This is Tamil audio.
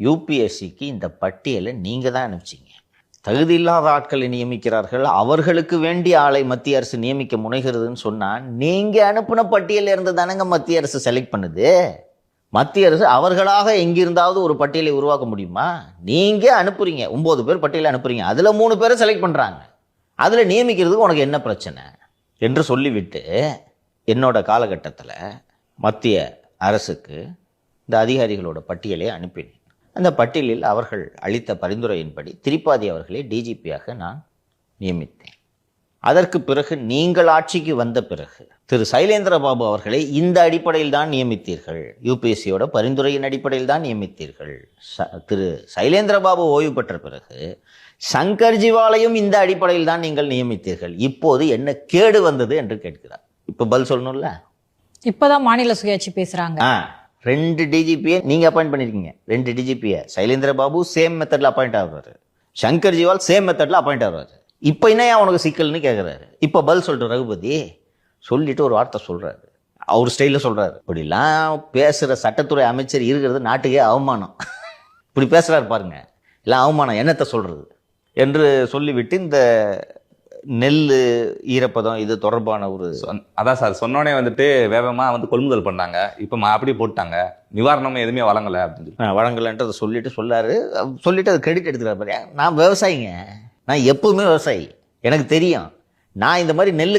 யூபிஎஸ்சிக்கு இந்த பட்டியலை நீங்கள் தான் அனுப்பிச்சிங்க. தகுதி இல்லாத ஆட்களை நியமிக்கிறார்கள், அவர்களுக்கு வேண்டிய ஆளை மத்திய அரசு நியமிக்க முனைகிறதுன்னு சொன்னால் நீங்கள் அனுப்பின பட்டியலில் இருந்து தானங்க மத்திய அரசு செலக்ட் பண்ணுது. மத்திய அரசு அவர்களாக எங்கிருந்தாவது ஒரு பட்டியலை உருவாக்க முடியுமா? நீங்கள் அனுப்புறீங்க, 9 பேர் பட்டியலை அனுப்புறீங்க, அதில் 3 பேரை செலக்ட் பண்ணுறாங்க, அதில் நியமிக்கிறதுக்கு உனக்கு என்ன பிரச்சனை என்று சொல்லிவிட்டு என்னோட காலகட்டத்தில் மத்திய அரசுக்கு இந்த அதிகாரிகளோட பட்டியலை அனுப்பினேன். அந்த பட்டியலில் அவர்கள் அளித்த பரிந்துரையின்படி திரிபாதி அவர்களை டிஜிபியாக நான் நியமித்தேன். அதற்கு பிறகு நீங்கள் ஆட்சிக்கு வந்த பிறகு திரு சைலேந்திர பாபு அவர்களை இந்த அடிப்படையில் தான் நியமித்தீர்கள், யூபிஎஸ்சியோட பரிந்துரையின் அடிப்படையில் தான் நியமித்தீர்கள். திரு சைலேந்திர பாபு ஓய்வு பெற்ற பிறகு சங்கர் ஜிவாலையும் இந்த அடிப்படையில் தான் நீங்கள் நியமித்தீர்கள். இப்போது என்ன கேடு வந்தது என்று கேட்கிறார். இப்போ பதில் சொல்லணும்ல. இப்போதான் மாநில சுயாட்சி பேசுறாங்க. 2 டிஜிபியை நீங்கள் அப்பாயிண்ட் பண்ணியிருக்கீங்க. 2 டிஜிபியை சைலேந்திர பாபு சேம் மெத்தடில் அப்பாயிண்ட் ஆகுறாரு, சங்கர் ஜிவால் சேம் மெத்தடில் அப்பாயிண்ட் ஆகுறாரு. இப்போ என்னையா உனக்கு சிக்கல்னு கேட்குறாரு. இப்போ பதில் சொல்லிட்டு ரகுபதி சொல்லிட்டு ஒரு வார்த்தை சொல்கிறாரு, அவர் ஸ்டைலில் சொல்கிறாரு. இப்படிலாம் பேசுகிற சட்டத்துறை அமைச்சர் இருக்கிறது நாட்டுக்கே அவமானம். இப்படி பேசுகிறாரு பாருங்க, எல்லாம் அவமானம், என்னத்தை சொல்கிறது என்று சொல்லிவிட்டு இந்த நெல் ஈரப்பதம் இது தொடர்பான ஒரு அதான் சார் சொன்னோடனே வந்துட்டு வேகமாக வந்து கொள்முதல் பண்ணாங்க, இப்போ அப்படி போட்டாங்க, நிவாரணமும் எதுவுமே வழங்கலை அப்படின்னு வழங்கலைன்றதை சொல்லிட்டு அது கிரெடிட் எடுத்துக்கிறார் பாரு. நான் விவசாயிங்க, நான் எப்பவுமே விவசாயி, எனக்கு தெரியும். நான் இந்த மாதிரி நெல்